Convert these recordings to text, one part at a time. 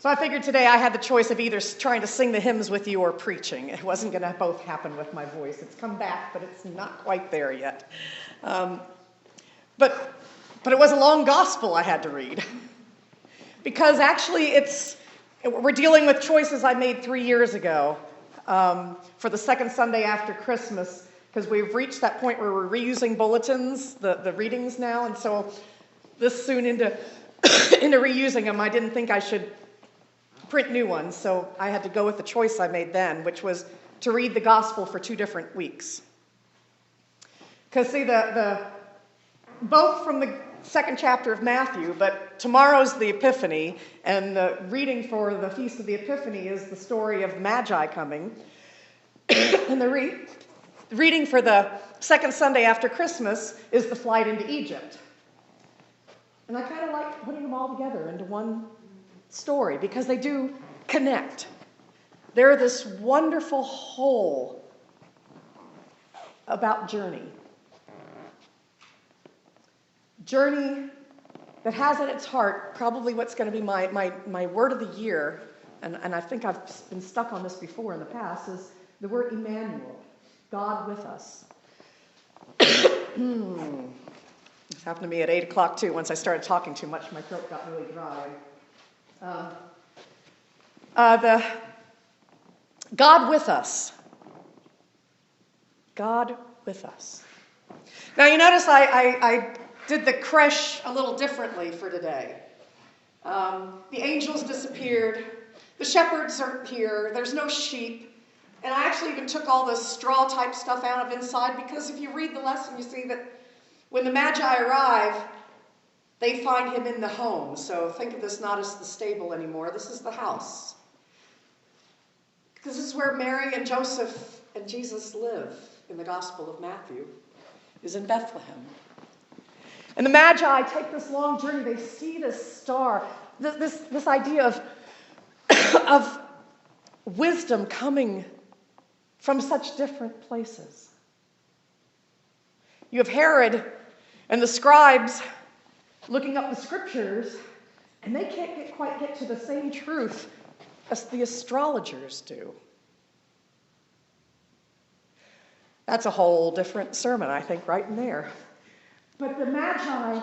So I figured today I had the choice of either trying to sing the hymns with you or preaching. It wasn't going to both happen with my voice. It's come back, but it's not quite there yet. But it was a long gospel I had to read. Because actually we're dealing with choices I made 3 years ago for the second Sunday after Christmas, because we've reached that point where we're reusing bulletins, the readings now, and so this soon into reusing them, I didn't think I should print new ones, so I had to go with the choice I made then, which was to read the gospel for 2 different weeks. Because see, both from the second chapter of Matthew, but tomorrow's the Epiphany, and the reading for the Feast of the Epiphany is the story of Magi coming. And the reading for the second Sunday after Christmas is the flight into Egypt. And I kind of like putting them all together into one story because they do connect. They're this wonderful whole about journey. Journey that has at its heart probably what's going to be my word of the year, and I think I've been stuck on this before in the past, is the word Emmanuel, God with us. This happened to me at 8 o'clock too. Once I started talking too much, my throat got really dry. The God with us. God with us. Now you notice I did the creche a little differently for today. The angels disappeared. The shepherds aren't here. There's no sheep. And I actually even took all the straw type stuff out of inside because if you read the lesson, you see that when the Magi arrive, they find him in the home. So think of this not as the stable anymore. This is the house. Because this is where Mary and Joseph and Jesus live in the Gospel of Matthew, is in Bethlehem. And the Magi take this long journey. They see this star, this idea of wisdom coming from such different places. You have Herod and the scribes looking up the scriptures, and they can't quite get to the same truth as the astrologers do. That's a whole different sermon, I think, right in there. But the Magi,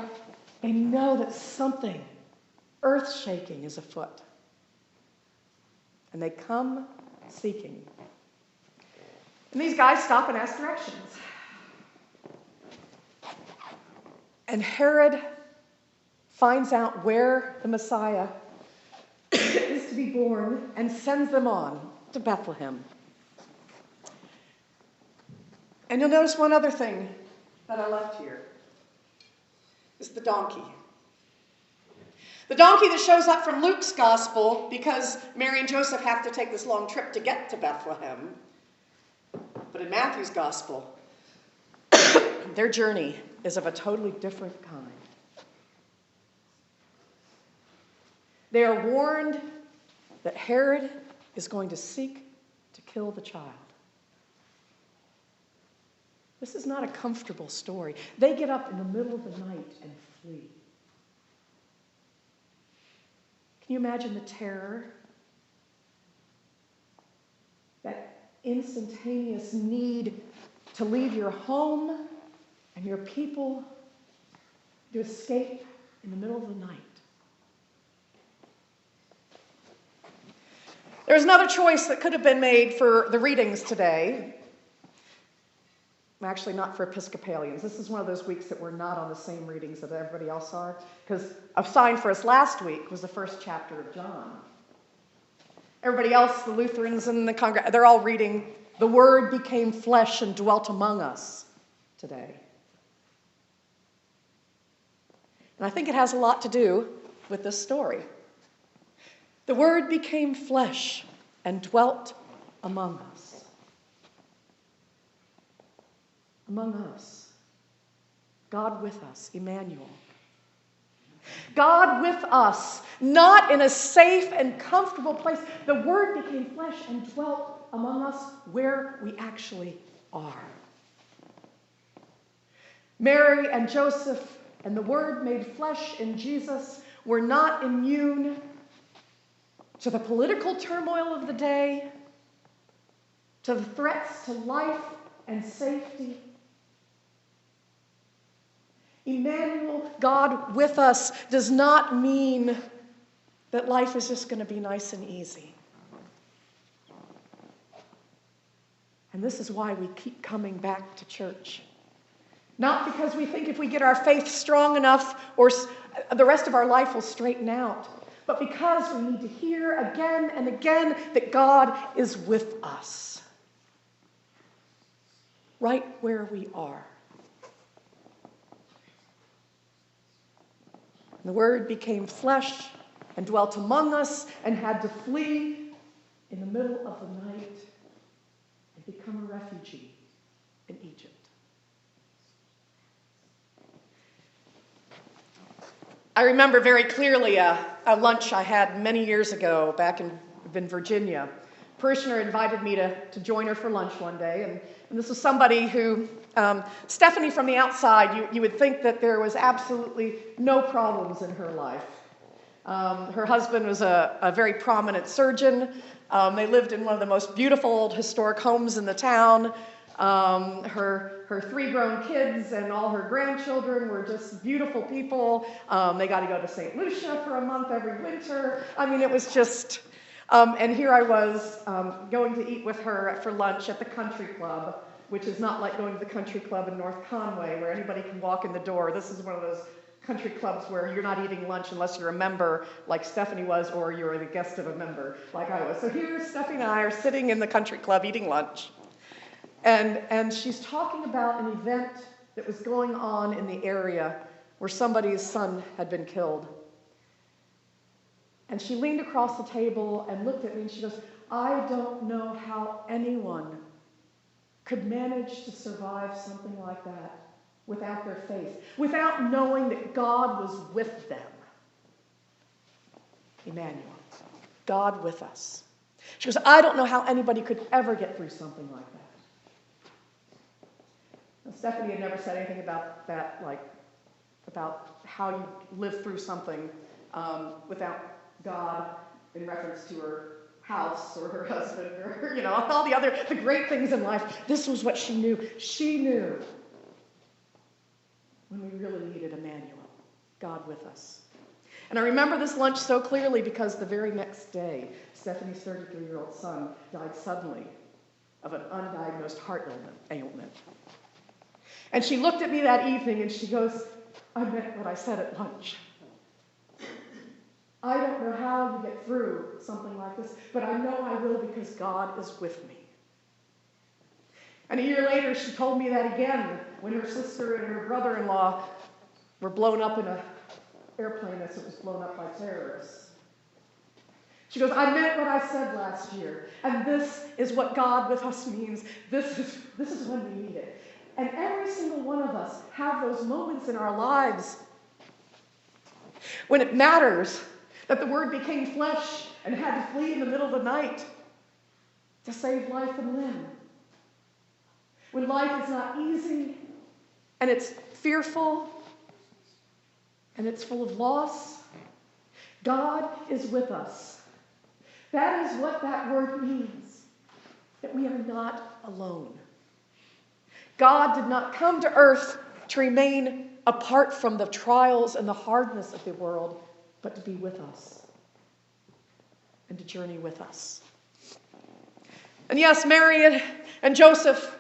they know that something earth-shaking is afoot. And they come seeking. And these guys stop and ask directions. And Herod finds out where the Messiah is to be born and sends them on to Bethlehem. And you'll notice one other thing that I left here. Is the donkey. The donkey that shows up from Luke's gospel because Mary and Joseph have to take this long trip to get to Bethlehem. But in Matthew's gospel, their journey is of a totally different kind. They are warned that Herod is going to seek to kill the child. This is not a comfortable story. They get up in the middle of the night and flee. Can you imagine the terror? That instantaneous need to leave your home and your people to escape in the middle of the night. There's another choice that could have been made for the readings today. Actually, not for Episcopalians. This is one of those weeks that we're not on the same readings that everybody else are, because assigned for us last week was the first chapter of John. Everybody else, the Lutherans and the Congress, they're all reading, "The Word became flesh and dwelt among us" today. And I think it has a lot to do with this story. The Word became flesh and dwelt among us. Among us. God with us, Emmanuel. God with us, not in a safe and comfortable place. The Word became flesh and dwelt among us where we actually are. Mary and Joseph and the Word made flesh in Jesus were not immune to the political turmoil of the day, to the threats to life and safety. Emmanuel, God with us, does not mean that life is just going to be nice and easy. And this is why we keep coming back to church. Not because we think if we get our faith strong enough or the rest of our life will straighten out, but because we need to hear again and again that God is with us, right where we are. And the Word became flesh and dwelt among us and had to flee in the middle of the night and become a refugee in Egypt. I remember very clearly a lunch I had many years ago back in Virginia. A parishioner invited me to join her for lunch one day, and this was somebody who, Stephanie from the outside, you would think that there was absolutely no problems in her life. Her husband was a very prominent surgeon. They lived in one of the most beautiful old historic homes in the town. Her 3 grown kids and all her grandchildren were just beautiful people. They got to go to St. Lucia for a month every winter. I mean, it was just, and here I was going to eat with her for lunch at the country club, which is not like going to the country club in North Conway where anybody can walk in the door. This is one of those country clubs where you're not eating lunch unless you're a member like Stephanie was, or you're the guest of a member like I was. So here Stephanie and I are sitting in the country club eating lunch. And she's talking about an event that was going on in the area where somebody's son had been killed. And she leaned across the table and looked at me and she goes, I don't know how anyone could manage to survive something like that without their faith, without knowing that God was with them. Emmanuel, God with us. She goes, I don't know how anybody could ever get through something like that. Now, Stephanie had never said anything about that, like about how you live through something without God in reference to her house or her husband or, all the great things in life. This was what she knew. She knew when we really needed Emmanuel, God with us. And I remember this lunch so clearly because the very next day, Stephanie's 33-year-old son died suddenly of an undiagnosed heart ailment. And she looked at me that evening and she goes, I meant what I said at lunch. I don't know how you get through something like this, but I know I will because God is with me. And a year later, she told me that again when her sister and her brother-in-law were blown up in an airplane as it was blown up by terrorists. She goes, I meant what I said last year, and this is what God with us means. This is when we need it. And every single one of us have those moments in our lives when it matters that the Word became flesh and had to flee in the middle of the night to save life and limb. When life is not easy, and it's fearful, and it's full of loss, God is with us. That is what that word means, that we are not alone. God did not come to earth to remain apart from the trials and the hardness of the world, but to be with us and to journey with us. And yes, Mary and Joseph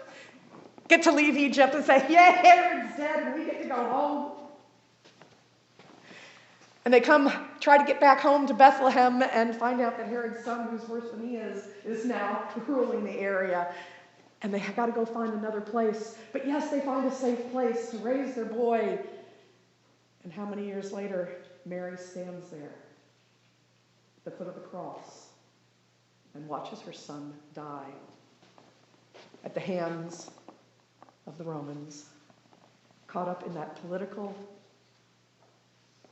get to leave Egypt and say, yay, Herod's dead, and we get to go home. And they try to get back home to Bethlehem and find out that Herod's son, who's worse than he is now ruling the area. And they have got to go find another place. But yes, they find a safe place to raise their boy. And how many years later, Mary stands there at the foot of the cross and watches her son die at the hands of the Romans, caught up in that political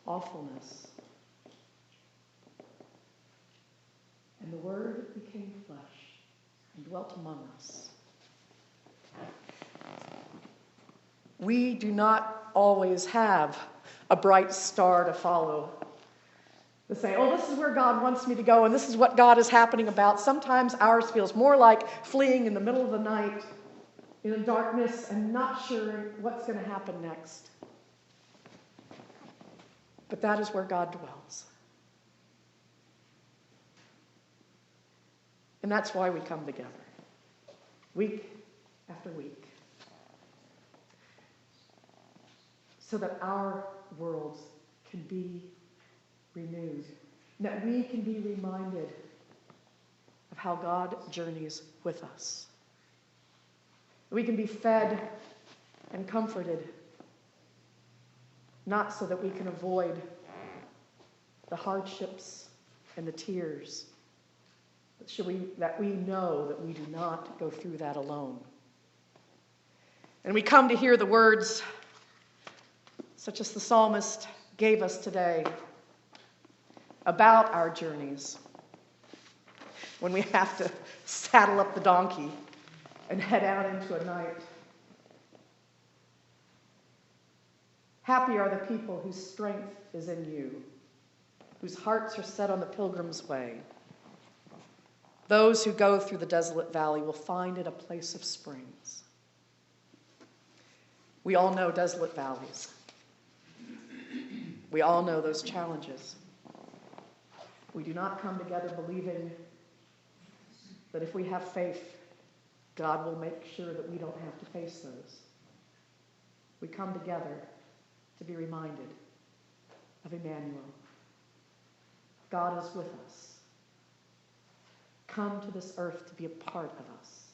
awfulness. And the Word became flesh and dwelt among us. We do not always have a bright star to follow To say, oh, this is where God wants me to go, and this is what God is happening about. Sometimes ours feels more like fleeing in the middle of the night in the darkness and not sure what's going to happen next. But that is where God dwells. And that's why we come together, week after week, so that our worlds can be renewed, that we can be reminded of how God journeys with us. We can be fed and comforted, not so that we can avoid the hardships and the tears, but that we know that we do not go through that alone. And we come to hear the words such as the psalmist gave us today about our journeys, when we have to saddle up the donkey and head out into a night. Happy are the people whose strength is in you, whose hearts are set on the pilgrim's way. Those who go through the desolate valley will find it a place of springs. We all know desolate valleys. We all know those challenges. We do not come together believing that if we have faith, God will make sure that we don't have to face those. We come together to be reminded of Emmanuel. God is with us. Come to this earth to be a part of us.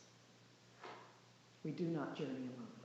We do not journey alone.